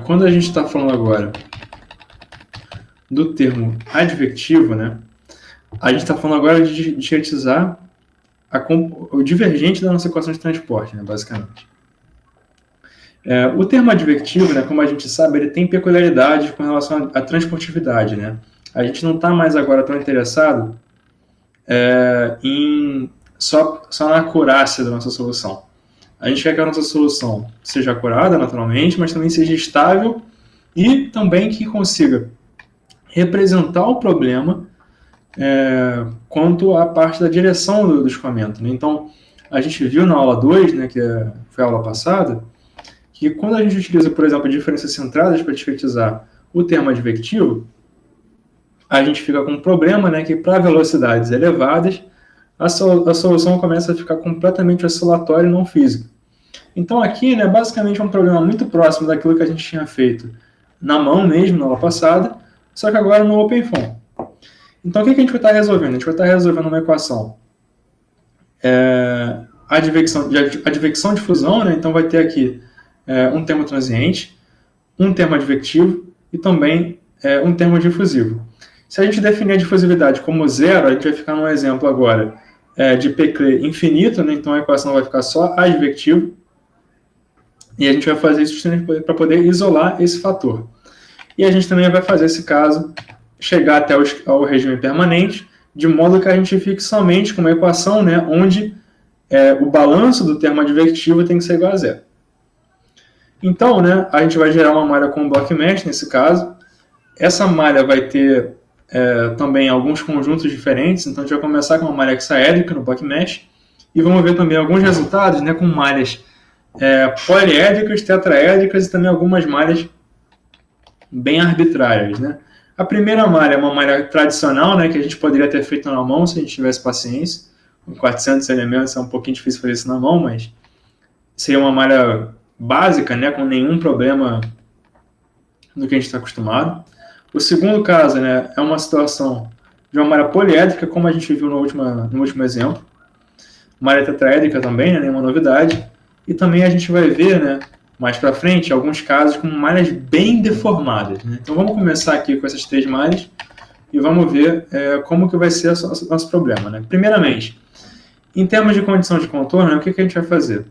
Quando a gente está falando agora do termo advectivo, né, a gente está falando agora de discretizar o divergente da nossa equação de transporte, né, basicamente. O termo advectivo, né, como a gente sabe, ele tem peculiaridades com relação à transportividade. Né? A gente não está mais agora tão interessado só na acurácia da nossa solução. A gente quer que a nossa solução seja acurada, naturalmente, mas também seja estável e também que consiga representar o problema quanto à parte da direção do escoamento. Né? Então, a gente viu na aula 2, né, que foi a aula passada, que quando a gente utiliza, por exemplo, diferenças centradas para discretizar o termo advectivo, a gente fica com um problema, né, que para velocidades elevadas, a solução começa a ficar completamente oscilatória e não física. Então aqui, né, basicamente é um problema muito próximo daquilo que a gente tinha feito na mão mesmo, na aula passada, só que agora no OpenFOAM. Então o que a gente vai estar resolvendo? A gente vai estar resolvendo uma equação advecção de fusão, né? Então vai ter aqui um termo transiente, um termo advectivo e também um termo difusivo. Se a gente definir a difusividade como zero, a gente vai ficar num exemplo agora de Peclet infinito, né? Então a equação vai ficar só advectivo, e a gente vai fazer isso para poder isolar esse fator. E a gente também vai fazer esse caso chegar até ao regime permanente, de modo que a gente fique somente com uma equação, né, onde o balanço do termo advectivo tem que ser igual a zero. Então, né, a gente vai gerar uma malha com block mesh nesse caso. Essa malha vai ter também alguns conjuntos diferentes, então a gente vai começar com uma malha hexaédrica no block mesh, e vamos ver também alguns resultados, né, com malhas poliédricas, tetraédricas e também algumas malhas bem arbitrárias. Né? A primeira malha é uma malha tradicional, né, que a gente poderia ter feito na mão se a gente tivesse paciência. Com 400 elementos é um pouquinho difícil fazer isso na mão, mas seria uma malha básica, né, com nenhum problema do que a gente está acostumado. O segundo caso, né, é uma situação de uma malha poliédrica, como a gente viu no último exemplo. Malha tetraédrica também, né, nenhuma novidade. E também a gente vai ver, né, mais para frente, alguns casos com malhas bem deformadas. Né? Então vamos começar aqui com essas 3 malhas e vamos ver como que vai ser o nosso problema. Né? Primeiramente, em termos de condição de contorno, né, o que a gente vai fazer?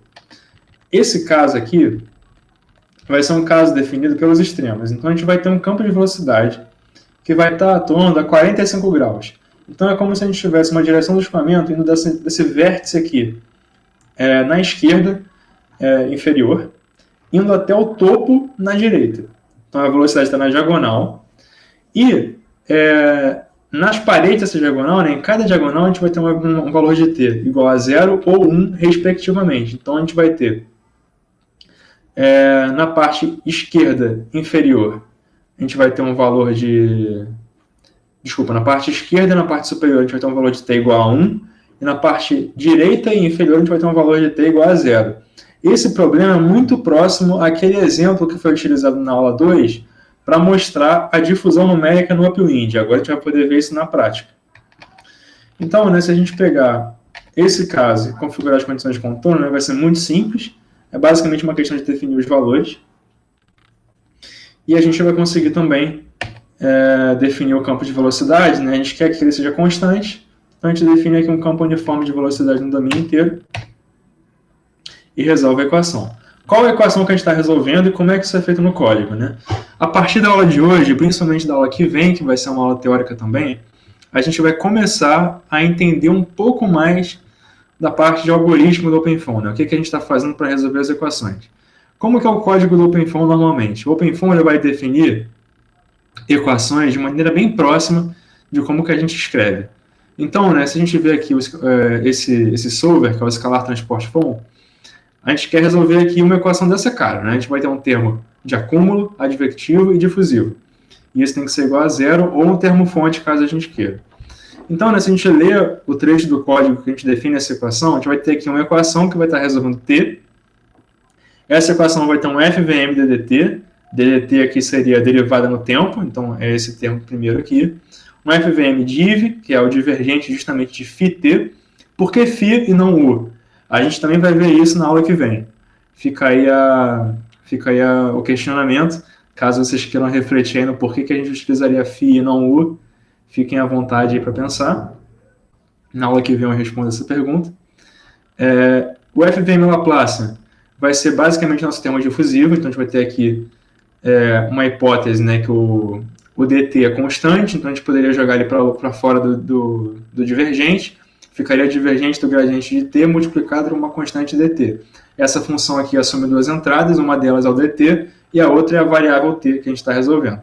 Esse caso aqui vai ser um caso definido pelos extremos. Então a gente vai ter um campo de velocidade que vai estar atuando a 45 graus. Então é como se a gente tivesse uma direção do escoamento indo desse vértice aqui na esquerda inferior, indo até o topo na direita. Então a velocidade está na diagonal. E nas paredes dessa diagonal, né, em cada diagonal, a gente vai ter um valor de t igual a 0 ou 1, respectivamente. Então a gente vai ter na parte esquerda inferior, a gente vai ter um valor de... Desculpa, na parte esquerda e na parte superior a gente vai ter um valor de t igual a 1, e na parte direita e inferior a gente vai ter um valor de t igual a 0. Esse problema é muito próximo àquele exemplo que foi utilizado na aula 2 para mostrar a difusão numérica no upwind. Agora a gente vai poder ver isso na prática. Então, né, se a gente pegar esse caso e configurar as condições de contorno, né, vai ser muito simples. É basicamente uma questão de definir os valores. E a gente vai conseguir também definir o campo de velocidade. Né? A gente quer que ele seja constante. Então a gente define aqui um campo uniforme de velocidade no domínio inteiro. E resolve a equação. Qual é a equação que a gente está resolvendo e como é que isso é feito no código? Né? A partir da aula de hoje, principalmente da aula que vem, que vai ser uma aula teórica também, a gente vai começar a entender um pouco mais da parte de algoritmo do OpenFOAM. Né? O que a gente está fazendo para resolver as equações. Como que é o código do OpenFOAM normalmente? O OpenFOAM ele vai definir equações de maneira bem próxima de como que a gente escreve. Então, né, se a gente vê aqui esse solver, que é o escalar transporte FOAM, a gente quer resolver aqui uma equação dessa cara. Né? A gente vai ter um termo de acúmulo, advectivo e difusivo. E isso tem que ser igual a 0 ou um termo fonte, caso a gente queira. Então, né, se a gente ler o trecho do código que a gente define essa equação, a gente vai ter aqui uma equação que vai estar resolvendo t. Essa equação vai ter um FVM DDT. DDT aqui seria a derivada no tempo, então é esse termo primeiro aqui. Um FVM div, que é o divergente justamente de φt. Por que φ e não u? A gente também vai ver isso na aula que vem. Fica Fica aí o questionamento. Caso vocês queiram refletir aí no porquê que a gente utilizaria phi e não u, fiquem à vontade aí para pensar. Na aula que vem eu respondo essa pergunta. O FVM Laplacian vai ser basicamente nosso termo difusivo, então a gente vai ter aqui uma hipótese, né, que o dt é constante, então a gente poderia jogar ele para fora do divergente, ficaria divergente do gradiente de t multiplicado por uma constante dt. Essa função aqui assume duas entradas, uma delas é o dt e a outra é a variável t que a gente está resolvendo.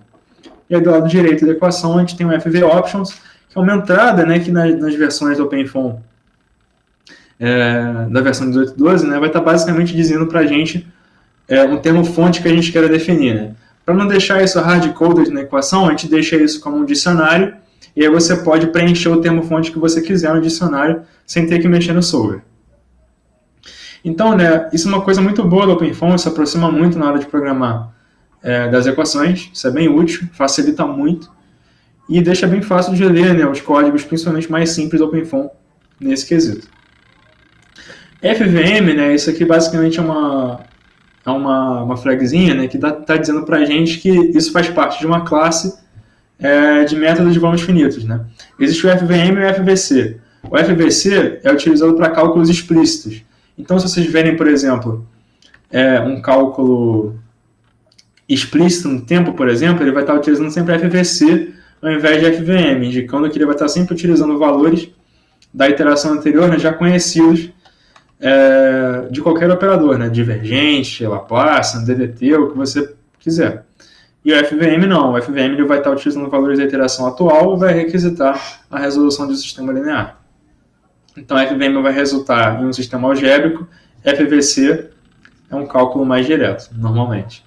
E aí do lado direito da equação a gente tem o FV Options, que é uma entrada, né, que nas versões do OpenFOAM da versão 18.12, né, vai estar basicamente dizendo para a gente um termo fonte que a gente quer definir. Né? Para não deixar isso hard-coded na equação, a gente deixa isso como um dicionário, e aí você pode preencher o termo fonte que você quiser no dicionário, sem ter que mexer no solver. Então, né, isso é uma coisa muito boa do OpenFOAM, se aproxima muito na hora de programar das equações, isso é bem útil, facilita muito, e deixa bem fácil de ler, né, os códigos, principalmente mais simples do OpenFOAM, nesse quesito. FVM, né, isso aqui basicamente é uma flagzinha, né, que está dizendo para a gente que isso faz parte de uma classe de métodos de vãos finitos. Né? Existe o FVM e o FVC. O FVC é utilizado para cálculos explícitos. Então, se vocês verem, por exemplo, um cálculo explícito no tempo, por exemplo, ele vai estar utilizando sempre FVC ao invés de FVM, indicando que ele vai estar sempre utilizando valores da iteração anterior, né, já conhecidos de qualquer operador, né? Divergente, Laplacian, DDT, o que você quiser. E o FVM não, o FVM ele vai estar utilizando valores da iteração atual e vai requisitar a resolução de um sistema linear. Então, o FVM vai resultar em um sistema algébrico, FVC é um cálculo mais direto, normalmente.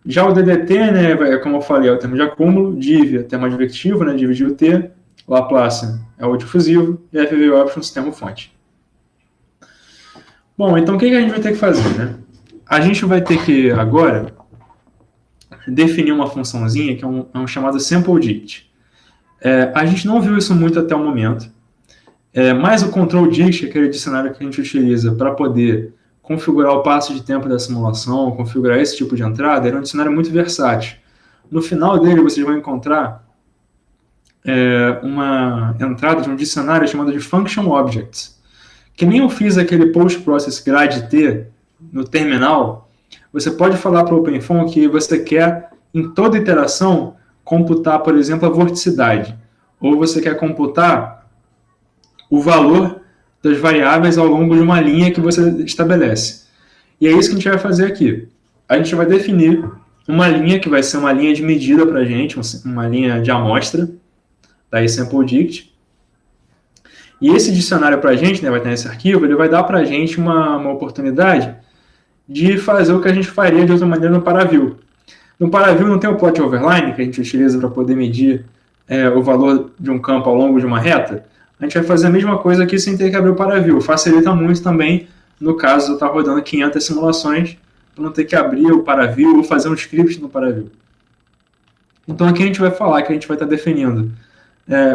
Já o DDT, né, como eu falei, é o termo de acúmulo, div é o termo advectivo, né, dividir o T, Laplacian é o difusivo, e FV Options, termo fonte. Bom, então o que a gente vai ter que fazer? Né? A gente vai ter que, agora, definir uma funçãozinha que é um chamado sample_dict. A gente não viu isso muito até o momento, mas o control_dict, aquele dicionário que a gente utiliza para poder configurar o passo de tempo da simulação, configurar esse tipo de entrada, era um dicionário muito versátil. No final dele, vocês vão encontrar uma entrada de um dicionário chamado de Function Objects. Que nem eu fiz aquele post-process grad_t no terminal, você pode falar para o OpenFOAM que você quer, em toda iteração, computar, por exemplo, a vorticidade. Ou você quer computar o valor das variáveis ao longo de uma linha que você estabelece. E é isso que a gente vai fazer aqui. A gente vai definir uma linha que vai ser uma linha de medida para a gente, uma linha de amostra, daí sample_dict. E esse dicionário para a gente, né, vai ter nesse arquivo, ele vai dar para a gente uma oportunidade de fazer o que a gente faria de outra maneira no Paraview. No Paraview não tem o plot overline, que a gente utiliza para poder medir o valor de um campo ao longo de uma reta. A gente vai fazer a mesma coisa aqui sem ter que abrir o Paraview. Facilita muito também, no caso de eu estar rodando 500 simulações, para não ter que abrir o Paraview ou fazer um script no Paraview. Então aqui a gente vai falar que a gente vai estar definindo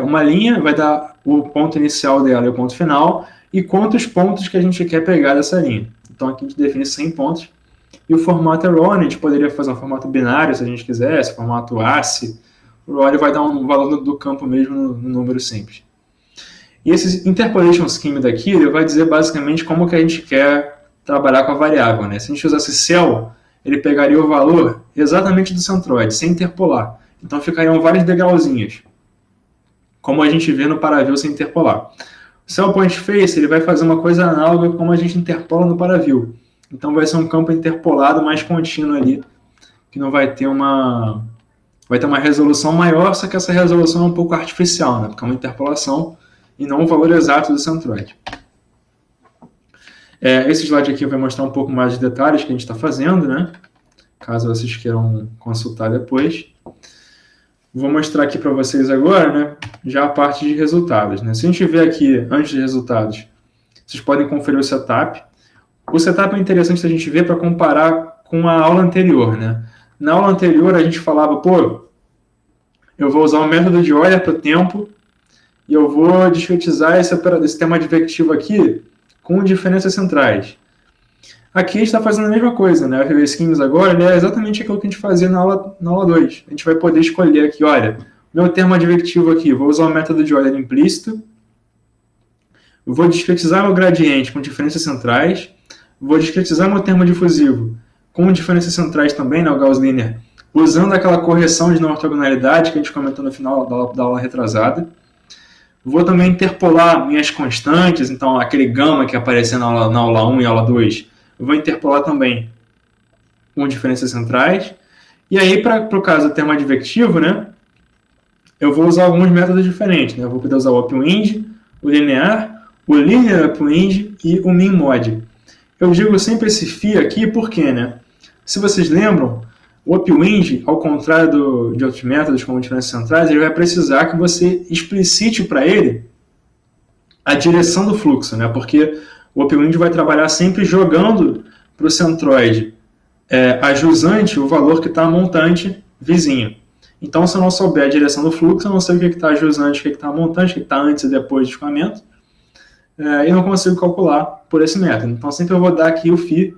uma linha, vai dar o ponto inicial dela e o ponto final, e quantos pontos que a gente quer pegar dessa linha. Então aqui a gente define 100 pontos, e o formato é raw, a gente poderia fazer um formato binário se a gente quisesse, formato ASCII. O raw vai dar um valor do campo mesmo no número simples. E esse interpolation scheme daqui, ele vai dizer basicamente como que a gente quer trabalhar com a variável. Né? Se a gente usasse cell, ele pegaria o valor exatamente do centroide, sem interpolar. Então ficariam vários degrauzinhos, como a gente vê no Paraview sem interpolar. O cell point face ele vai fazer uma coisa análoga como a gente interpola no Paraview. Então vai ser um campo interpolado mais contínuo ali, que não vai ter uma resolução maior, só que essa resolução é um pouco artificial, né? Porque é uma interpolação e não o valor exato do centroide. Esse slide aqui vai mostrar um pouco mais de detalhes que a gente está fazendo, né? Caso vocês queiram consultar depois. Vou mostrar aqui para vocês agora, né, já a parte de resultados. Né? Se a gente ver aqui, antes de resultados, vocês podem conferir o setup. O setup é interessante a gente ver para comparar com a aula anterior. Né? Na aula anterior, a gente falava, pô, eu vou usar o método de Euler para o tempo e eu vou discretizar esse tema advectivo aqui com diferenças centrais. Aqui a gente está fazendo a mesma coisa, né? O FV Schemes agora ele é exatamente aquilo que a gente fazia na aula 2. A gente vai poder escolher aqui, olha, meu termo advectivo aqui, vou usar o método de order implícito, eu vou discretizar meu gradiente com diferenças centrais, vou discretizar meu termo difusivo com diferenças centrais também, né, o Gauss-Linear, usando aquela correção de não ortogonalidade que a gente comentou no final da aula retrasada. Vou também interpolar minhas constantes, então aquele gama que apareceu na aula 1 e aula 2, eu vou interpolar também com diferenças centrais. E aí, para o caso do termo advectivo, né, eu vou usar alguns métodos diferentes. Né? Eu vou poder usar o upwind, o linear, o linear upwind e o min-mod. Eu digo sempre esse phi aqui porque, né, se vocês lembram, o upwind, ao contrário de outros métodos como diferenças centrais, ele vai precisar que você explicite para ele a direção do fluxo, né? Porque o upwind vai trabalhar sempre jogando para o centroide a jusante o valor que está a montante vizinho. Então, se eu não souber a direção do fluxo, eu não sei o que está a jusante, o que está a montante, o que está antes e depois do escoamento, e não consigo calcular por esse método. Então, sempre eu vou dar aqui o phi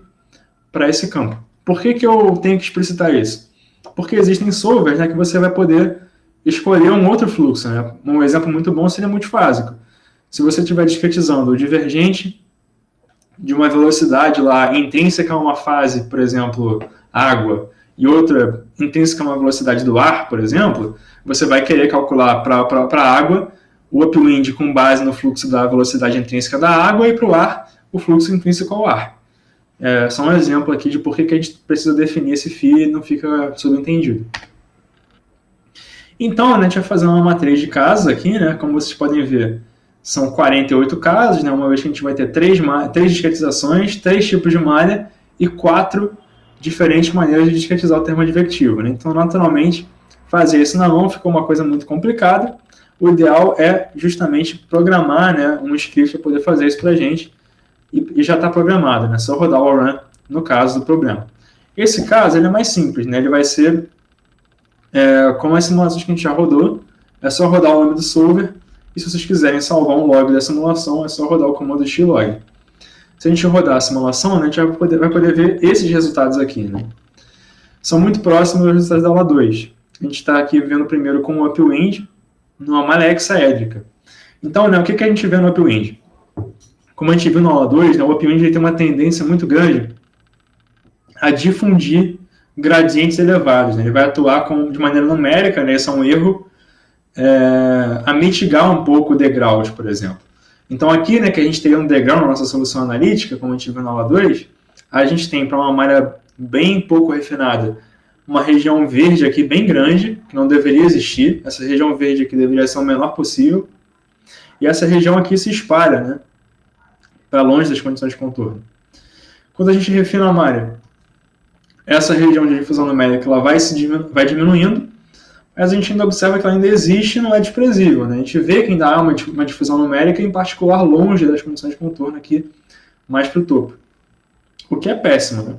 para esse campo. Por que eu tenho que explicitar isso? Porque existem solvers, né, que você vai poder escolher um outro fluxo. Né? Um exemplo muito bom seria multifásico. Se você estiver discretizando o divergente de uma velocidade lá intrínseca a uma fase, por exemplo, água, e outra intrínseca a uma velocidade do ar, por exemplo, você vai querer calcular para a água o upwind com base no fluxo da velocidade intrínseca da água e para o ar o fluxo intrínseco ao ar. Só um exemplo aqui de por que a gente precisa definir esse phi e não fica subentendido. Então, a gente vai fazer uma matriz de casos aqui, né? Como vocês podem ver, são 48 casos, né? Uma vez que a gente vai ter 3 discretizações, 3 tipos de malha e 4 diferentes maneiras de discretizar o termo advectivo. Né? Então, naturalmente, fazer isso na mão ficou uma coisa muito complicada. O ideal é justamente programar, né, um script para poder fazer isso para a gente e já está programado, né? Só rodar o run no caso do problema. Esse caso ele é mais simples, né? Ele vai ser como as simulações que a gente já rodou, é só rodar o nome do solver, e se vocês quiserem salvar um log da simulação, é só rodar o comando xlog. Se a gente rodar a simulação, né, a gente vai poder ver esses resultados aqui. Né? São muito próximos dos resultados da aula 2. A gente está aqui vendo primeiro com o upwind, numa malha hexaédrica. Então, né, o que a gente vê no upwind? Como a gente viu na aula 2, né, o upwind tem uma tendência muito grande a difundir gradientes elevados. Né? Ele vai atuar de maneira numérica, né? Isso é um erro, a mitigar um pouco degraus, por exemplo. Então aqui, né, que a gente teria um degrau na nossa solução analítica, como a gente viu na aula 2, a gente tem para uma malha bem pouco refinada, uma região verde aqui bem grande, que não deveria existir. Essa região verde aqui deveria ser o menor possível. E essa região aqui se espalha, né, para longe das condições de contorno. Quando a gente refina a malha, essa região de difusão numérica ela vai diminuindo, mas a gente ainda observa que ela ainda existe e não é desprezível. Né? A gente vê que ainda há uma difusão numérica, em particular longe das condições de contorno aqui, mais para o topo. O que é péssimo. Né?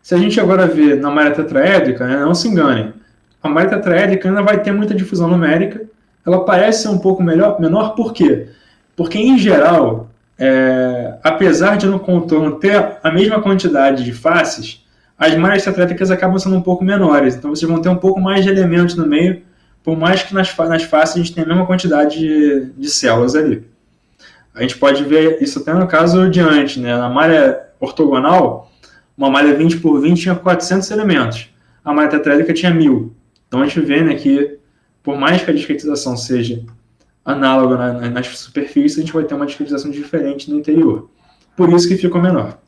Se a gente agora vê na malha tetraédrica, né, não se enganem, a malha tetraédrica ainda vai ter muita difusão numérica, ela parece ser um pouco menor, por quê? Porque, em geral, apesar de no contorno ter a mesma quantidade de faces, as malhas tetraédricas acabam sendo um pouco menores. Então, vocês vão ter um pouco mais de elementos no meio, por mais que nas faces a gente tenha a mesma quantidade de células ali. A gente pode ver isso até no caso de antes. Né? Na malha ortogonal, uma malha 20 por 20 tinha 400 elementos. A malha tetraédrica tinha 1000. Então, a gente vê, né, que, por mais que a discretização seja análoga nas superfícies, a gente vai ter uma discretização diferente no interior. Por isso que ficou menor.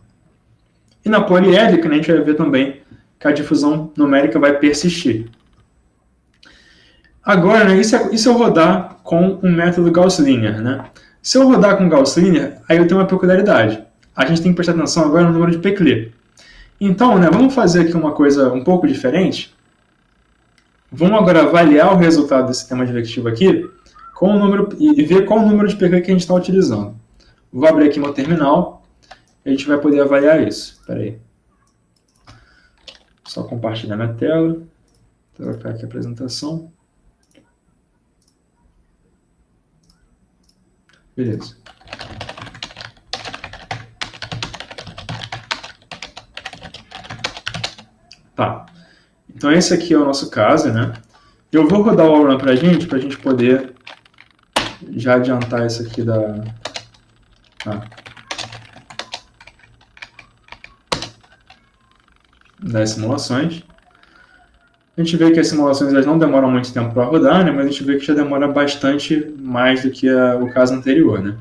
E na poliédrica, né, a gente vai ver também que a difusão numérica vai persistir. Agora, né, e se eu rodar com um método Gauss-Linear? Né? Se eu rodar com Gauss-Linear, aí eu tenho uma peculiaridade. A gente tem que prestar atenção agora no número de Peclet. Então, né, vamos fazer aqui uma coisa um pouco diferente. Vamos agora avaliar o resultado desse tema advectivo aqui com o número, e ver qual o número de Peclet que a gente está utilizando. Vou abrir aqui meu terminal. A gente vai poder avaliar isso. Espera aí. Só compartilhar minha tela. Trocar aqui a apresentação. Beleza. Tá. Então esse aqui é o nosso caso, né? Eu vou rodar o Outrun para a gente poder já adiantar isso aqui das simulações. A gente vê que as simulações elas não demoram muito tempo para rodar, né? Mas a gente vê que já demora bastante mais do que o caso anterior, né?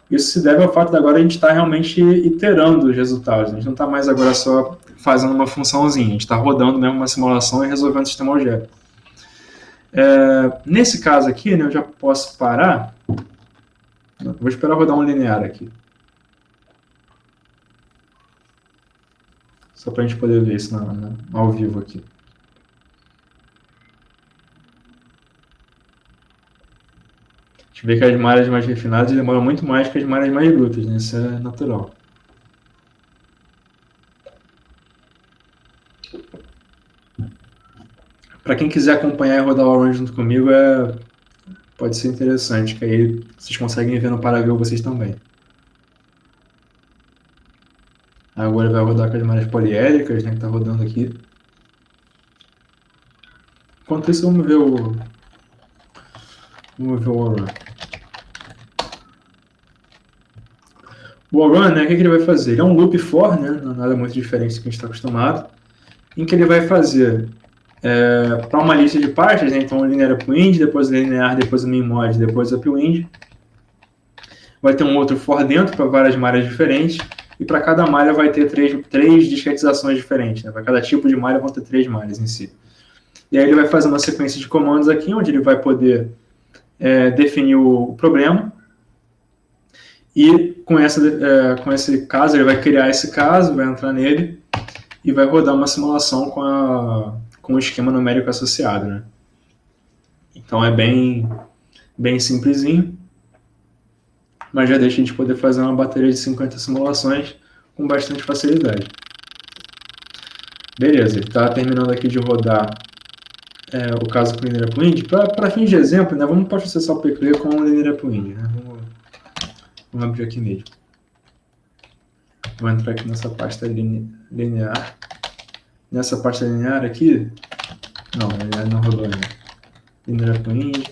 Isso se deve ao fato de agora a gente estar realmente iterando os resultados. A gente não está mais agora só fazendo uma funçãozinha, a gente está rodando mesmo uma simulação e resolvendo o sistema algébrico. Nesse caso aqui, né, eu já posso parar. Vou esperar rodar um linear aqui. Só para a gente poder ver isso ao vivo aqui. A gente vê que as malhas mais refinadas demoram muito mais que as malhas mais brutas, né? Isso é natural. Para quem quiser acompanhar e rodar o Outrun junto comigo, pode ser interessante, que aí vocês conseguem ver no Paravel vocês também. Agora vai rodar com as malhas poliédricas, né, que está rodando aqui. Enquanto isso, vamos ver o Outrun. O Outrun, né, o que ele vai fazer? Ele é um loop for, né, não é nada muito diferente do que a gente está acostumado, em que ele vai fazer para uma lista de pastas, né, então o linear upwind, depois o linear, depois o minmod, depois o upwind. Vai ter um outro for dentro para várias malhas diferentes, e para cada malha vai ter três discretizações diferentes, né? Para cada tipo de malha vão ter 3 malhas em si. E aí ele vai fazer uma sequência de comandos aqui, onde ele vai poder definir o problema, e com esse caso, ele vai criar esse caso, vai entrar nele, e vai rodar uma simulação com o esquema numérico associado, né? Então é bem simplesinho, mas já deixa a gente poder fazer uma bateria de 50 simulações com bastante facilidade. Beleza, ele está terminando aqui de rodar o caso com o linear upwind. Para fins de exemplo, né, vamos processar o pclear com o linear upwind. Né? Vamos abrir aqui mesmo. Vou entrar aqui nessa pasta linear. Nessa pasta linear aqui, não, linear não rodou ainda. Linear upwind.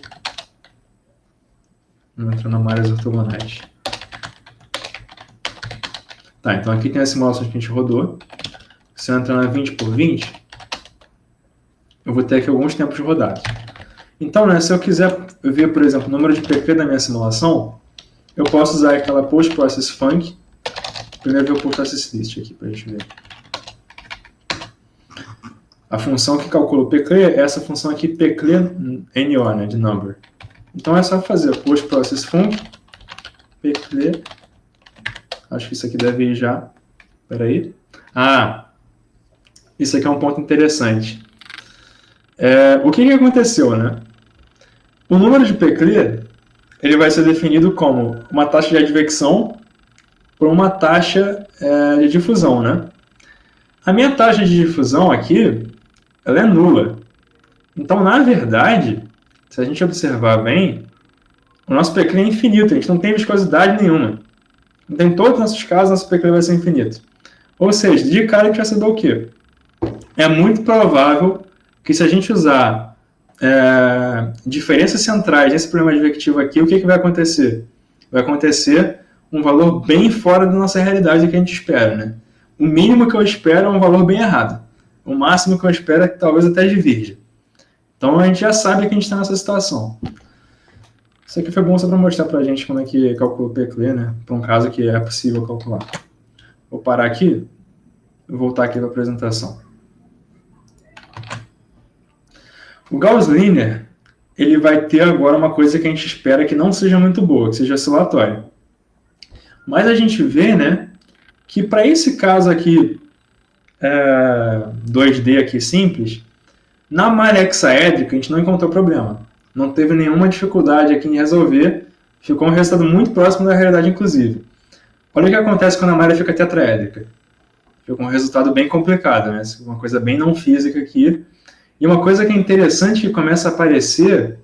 Vamos entrar na malhas ortogonais. Tá, então aqui tem as simulações que a gente rodou. Se eu entrar na 20 por 20, eu vou ter aqui alguns tempos rodados. Então, né, se eu quiser ver, por exemplo, o número de PP da minha simulação, eu posso usar aquela post-process-func. Primeiro ver o post-process-list aqui para a gente ver. A função que calcula o pclear é essa função aqui, pclear no, né, de number. Então é só fazer post-process-func, pclear. Acho que isso aqui deve ir já. Espera aí. Isso aqui é um ponto interessante. O que aconteceu, né? O número de pclear ele vai ser definido como uma taxa de advecção por uma taxa de difusão, né? A minha taxa de difusão aqui, ela é nula. Então, na verdade, se a gente observar bem, o nosso pclear é infinito, a gente não tem viscosidade nenhuma. Então, em todos os nossos casos, nosso pclear vai ser infinito. Ou seja, de cara a gente vai saber o quê? É muito provável que se a gente usar diferenças centrais nesse problema advectivo aqui, o que vai acontecer? Vai acontecer um valor bem fora da nossa realidade que a gente espera, né? O mínimo que eu espero é um valor bem errado. O máximo que eu espero é que talvez até divirja. Então a gente já sabe que a gente está nessa situação. Isso aqui foi bom só para mostrar para a gente como é que calcula o pclear, né? Para um caso que é possível calcular. Vou parar aqui e voltar aqui para a apresentação. O Gauss Linear, ele vai ter agora uma coisa que a gente espera que não seja muito boa, que seja oscilatório. Mas a gente vê, né, que para esse caso aqui, 2D aqui simples, na malha hexaédrica a gente não encontrou problema. Não teve nenhuma dificuldade aqui em resolver, ficou um resultado muito próximo da realidade, inclusive. Olha o que acontece quando a malha fica tetraédrica. Fica um resultado bem complicado, né? Uma coisa bem não física aqui. E uma coisa que é interessante que começa a aparecer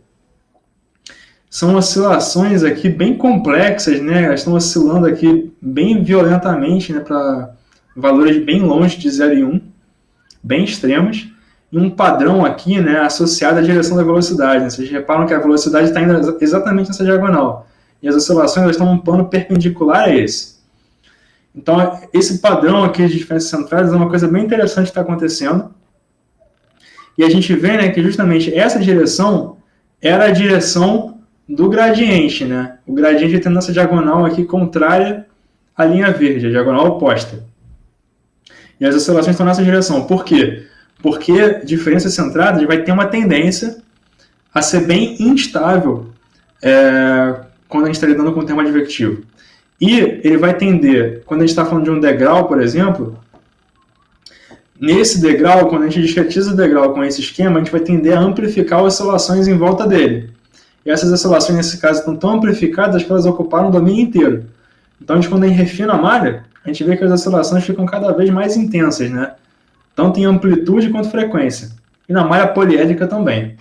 são oscilações aqui bem complexas, né? Elas estão oscilando aqui bem violentamente, né? Para valores bem longe de 0 e 1. bem extremas, e um padrão aqui, né, associado à direção da velocidade. Né? Vocês reparam que a velocidade está indo exatamente nessa diagonal, e as oscilações elas estão num plano perpendicular a esse. Então, esse padrão aqui de diferenças centradas é uma coisa bem interessante que está acontecendo, e a gente vê, né, que justamente essa direção era a direção do gradiente, né? O gradiente tem essa diagonal aqui contrária à linha verde, a diagonal oposta. E as oscilações estão nessa direção. Por quê? Porque diferenças centradas vai ter uma tendência a ser bem instável quando a gente está lidando com o termo advectivo. E ele vai tender, quando a gente está falando de um degrau, por exemplo, nesse degrau, quando a gente discretiza o degrau com esse esquema, a gente vai tender a amplificar oscilações em volta dele. E essas oscilações, nesse caso, estão tão amplificadas que elas ocuparam o domínio inteiro. Então, quando a gente refina a malha, a gente vê que as oscilações ficam cada vez mais intensas, né? Tanto em amplitude quanto frequência. E na malha poliédrica também.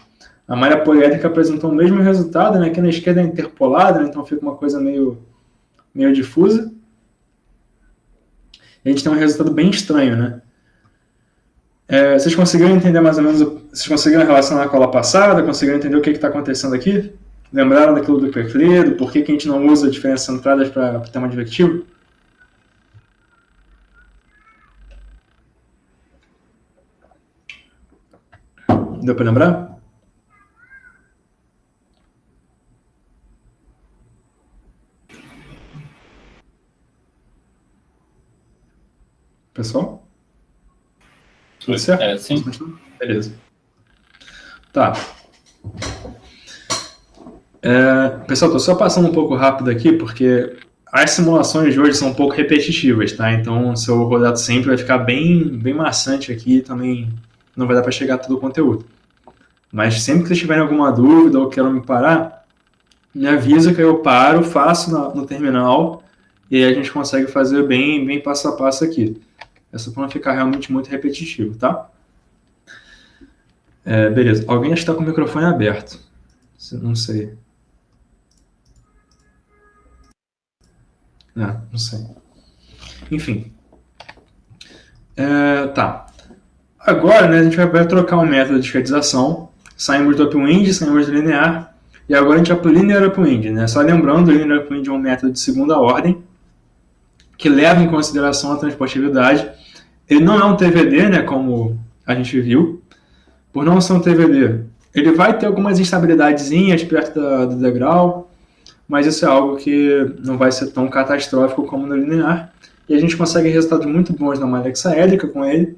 A malha poliédrica apresentou o mesmo resultado, né? Aqui na esquerda é interpolada, né? Então fica uma coisa meio difusa. E a gente tem um resultado bem estranho, né? Vocês conseguiram entender mais ou menos, vocês conseguiram relacionar com a aula passada, conseguiram entender o que está acontecendo aqui? Lembraram daquilo do Kepler, do porquê que a gente não usa diferenças centradas para o tema advectivo? Deu para lembrar? Pessoal? Tudo certo? Sim. Beleza. Tá. Pessoal, estou só passando um pouco rápido aqui, porque as simulações de hoje são um pouco repetitivas, tá? Então, se eu rodar sempre, vai ficar bem maçante aqui e também não vai dar para chegar a todo o conteúdo. Mas sempre que vocês tiverem alguma dúvida ou queiram me parar, me avisa que eu paro, faço no terminal e aí a gente consegue fazer bem passo a passo aqui. É só para não ficar realmente muito repetitivo, tá? Beleza. Alguém está com o microfone aberto. Não sei. Não sei. Enfim. Tá. Agora, né, a gente vai trocar o método de discretização. Saímos do upwind, saímos do linear. E agora a gente vai para o linear upwind, né? Só lembrando, o linear upwind é um método de segunda ordem que leva em consideração a transportividade. Ele não é um TVD, né, como a gente viu. Por não ser um TVD, ele vai ter algumas instabilidadezinhas perto do degrau, mas isso é algo que não vai ser tão catastrófico como no linear. E a gente consegue resultados muito bons na malha hexaédrica com ele.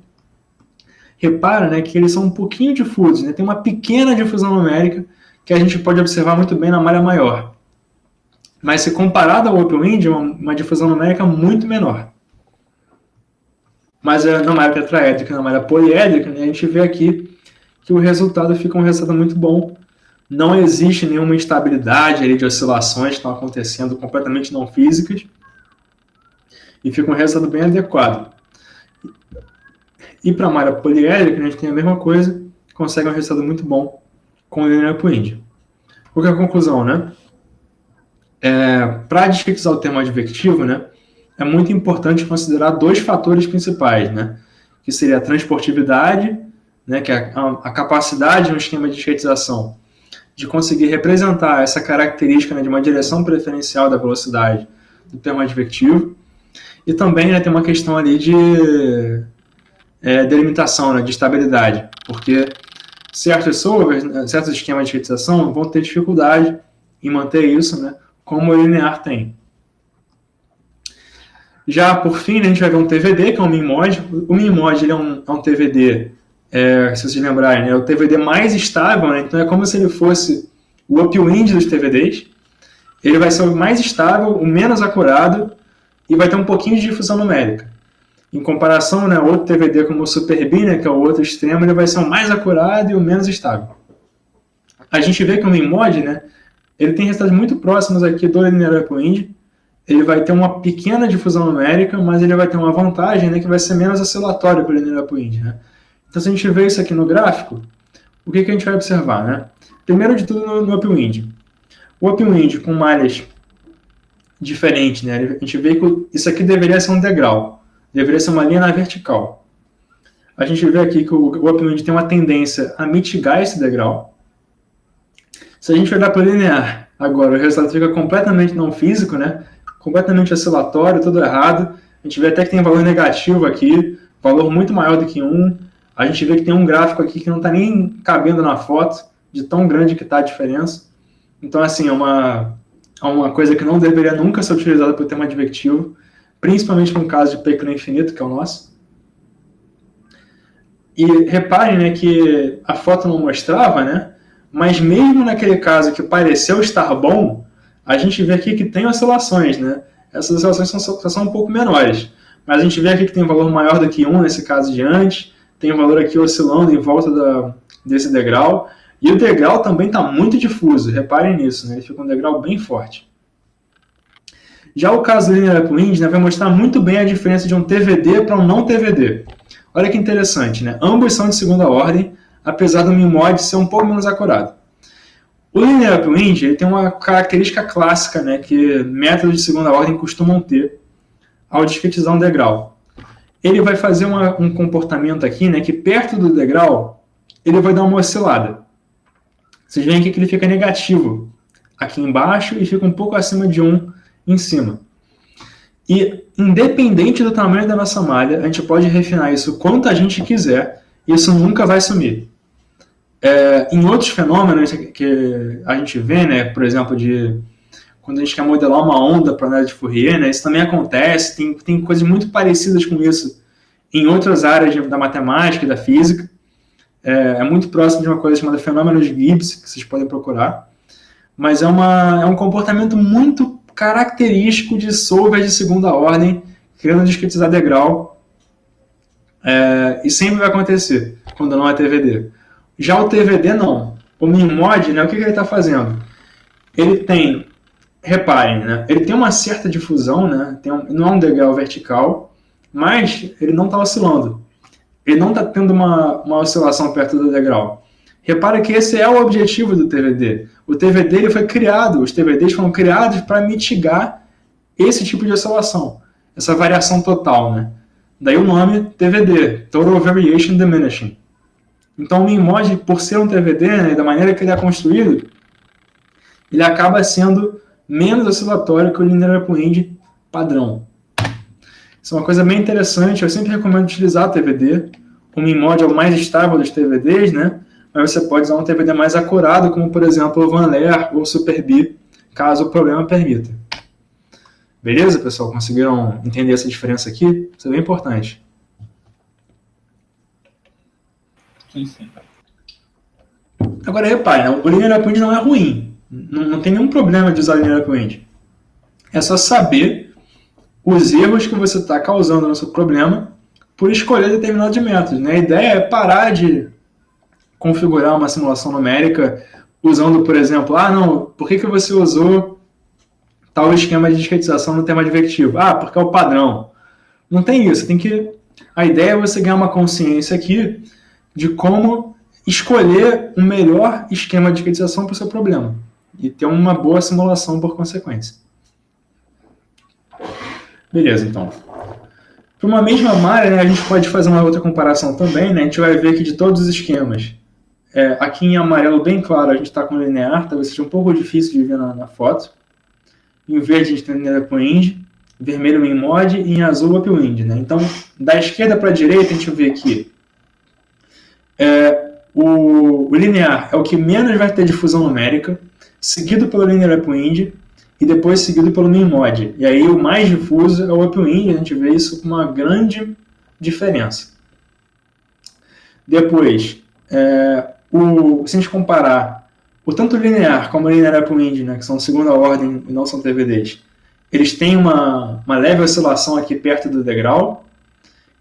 Repara, né, que eles são um pouquinho difusos, né? Tem uma pequena difusão numérica que a gente pode observar muito bem na malha maior. Mas se comparado ao upwind, é uma difusão numérica muito menor. Mas na malha tetraédrica, na malha poliédrica, né, a gente vê aqui que o resultado fica um resultado muito bom. Não existe nenhuma instabilidade ali de oscilações que estão acontecendo completamente não físicas. E fica um resultado bem adequado. E para a malha poliédrica, a gente tem a mesma coisa, consegue um resultado muito bom com o linear upwind. Qual que é a conclusão, né? Para discretizar o termo advectivo, né, é muito importante considerar dois fatores principais, né, que seria a transportividade, né, que é a capacidade no esquema de discretização de conseguir representar essa característica, né, de uma direção preferencial da velocidade do termo advectivo, e também, né, tem uma questão ali de delimitação, né, de estabilidade, porque certos solvers, certos esquemas de discretização vão ter dificuldade em manter isso, né, como o linear tem. Já por fim, a gente vai ver um TVD, que é um min-mod. O min-mod ele é um TVD, se vocês lembrarem, é o TVD mais estável, né? Então é como se ele fosse o upwind dos TVDs. Ele vai ser o mais estável, o menos acurado e vai ter um pouquinho de difusão numérica. Em comparação, né, outro TVD como o Super-B, né, que é o outro extremo, ele vai ser o mais acurado e o menos estável. A gente vê que o min-mod, né, ele tem resultados muito próximos aqui do linear upwind. Ele vai ter uma pequena difusão numérica, mas ele vai ter uma vantagem, né, que vai ser menos oscilatório para o linear upwind, né? Então, se a gente vê isso aqui no gráfico, o que a gente vai observar, né? Primeiro de tudo no upwind. O upwind com malhas diferentes, né? A gente vê que isso aqui deveria ser um degrau, deveria ser uma linha na vertical. a gente vê aqui que o upwind tem uma tendência a mitigar esse degrau. Se a gente olhar para o linear, agora o resultado fica completamente não físico, né? Completamente oscilatório, tudo errado. A gente vê até que tem valor negativo aqui, valor muito maior do que 1. A gente vê que tem um gráfico aqui que não está nem cabendo na foto, de tão grande que está a diferença. Então, assim, é uma coisa que não deveria nunca ser utilizada para o tema advectivo, principalmente no caso de pequeno infinito, que é o nosso. E reparem, né, que a foto não mostrava, né? Mas mesmo naquele caso que pareceu estar bom, a gente vê aqui que tem oscilações, né? Essas oscilações são um pouco menores. Mas a gente vê aqui que tem um valor maior do que 1 nesse caso de antes, tem um valor aqui oscilando em volta desse degrau, e o degrau também está muito difuso, reparem nisso, né? Ele fica um degrau bem forte. Já o caso do Linear Upwind, né, vai mostrar muito bem a diferença de um TVD para um não TVD. Olha que interessante, né? Ambos são de segunda ordem, apesar do MinMod ser um pouco menos acurado. O Linear Upwind ele tem uma característica clássica, né, que métodos de segunda ordem costumam ter ao discretizar um degrau. Ele vai fazer um comportamento aqui, né, que perto do degrau ele vai dar uma oscilada. Vocês veem aqui que ele fica negativo aqui embaixo e fica um pouco acima de 1 em cima. E independente do tamanho da nossa malha, a gente pode refinar isso quanto a gente quiser, e isso nunca vai sumir. Em outros fenômenos que a gente vê, né, por exemplo, quando a gente quer modelar uma onda para análise de Fourier, né, isso também acontece, tem coisas muito parecidas com isso em outras áreas da matemática e da física. É muito próximo de uma coisa chamada fenômeno de Gibbs, que vocês podem procurar, mas é um comportamento muito característico de solvers de segunda ordem, querendo discretizar degrau, e sempre vai acontecer, quando não é TVD. Já o TVD não. O MinMod, né, o que ele está fazendo? Ele tem, reparem, né, ele tem uma certa difusão, né, não é um degrau vertical, mas ele não está oscilando. Ele não está tendo uma oscilação perto do degrau. Repara que esse é o objetivo do TVD. O TVD ele foi criado, os TVDs foram criados para mitigar esse tipo de oscilação, essa variação total, né? Daí o nome TVD, Total Variation Diminishing. Então o MinMod, por ser um TVD, né, da maneira que ele é construído, ele acaba sendo menos oscilatório que o Linear Upwind padrão. Isso é uma coisa bem interessante, eu sempre recomendo utilizar TVD. O MinMod é o mais estável dos TVDs, né? Mas você pode usar um TVD mais acurado, como por exemplo o Van Leer ou o SuperB, caso o problema permita. Beleza, pessoal? Conseguiram entender essa diferença aqui? Isso é bem importante. Sim. Agora repare, né? O Linear Upwind não é ruim. Não tem nenhum problema de usar o Linear Upwind. É só saber os erros que você está causando no seu problema por escolher determinados métodos, né? A ideia é parar de configurar uma simulação numérica usando, por exemplo, por que você usou tal esquema de discretização no tema advectivo? Porque é o padrão. Não tem isso. A ideia é você ganhar uma consciência aqui de como escolher um melhor esquema de discretização para o seu problema e ter uma boa simulação por consequência. Beleza, então. Para uma mesma malha, né, a gente pode fazer uma outra comparação também, né? A gente vai ver que de todos os esquemas, aqui em amarelo bem claro a gente está com linear, talvez seja um pouco difícil de ver na foto. Em verde a gente tem linear upwind, vermelho MinMod e em azul upwind, né? Então, da esquerda para a direita a gente vê que o linear é o que menos vai ter difusão numérica, seguido pelo linear upwind e depois seguido pelo MinMod. E aí o mais difuso é o upwind, a gente vê isso com uma grande diferença. Depois, se a gente comparar o tanto linear como o linear upwind, né, que são segunda ordem e não são TVDs, eles têm uma leve oscilação aqui perto do degrau,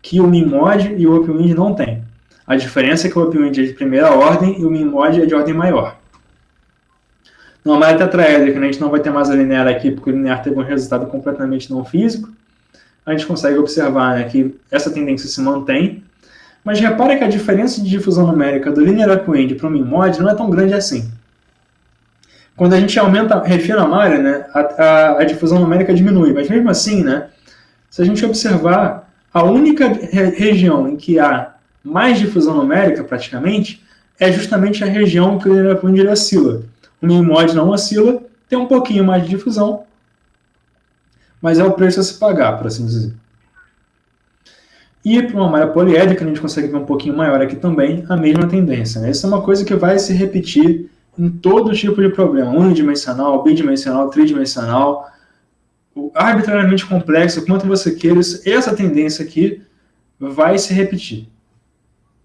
que o MinMod e o upwind não tem. A diferença é que o upwind é de primeira ordem e o MinMod é de ordem maior. Numa malha tetraédrica, a gente não vai ter mais a linear aqui, porque o linear teve um resultado completamente não físico. A gente consegue observar, né, que essa tendência se mantém. Mas repara que a diferença de difusão numérica do linear upwind para o MinMod não é tão grande assim. Quando a gente refina a malha, né, a difusão numérica diminui. Mas mesmo assim, né, se a gente observar, a única região em que há mais difusão numérica, praticamente, é justamente a região que onde ele oscila. O mínimo-mode não oscila, tem um pouquinho mais de difusão, mas é o preço a se pagar, por assim dizer. E para uma malha poliédrica, a gente consegue ver um pouquinho maior aqui também, a mesma tendência. Né? Isso é uma coisa que vai se repetir em todo tipo de problema, unidimensional, bidimensional, tridimensional, arbitrariamente complexo, quanto você queira, essa tendência aqui vai se repetir.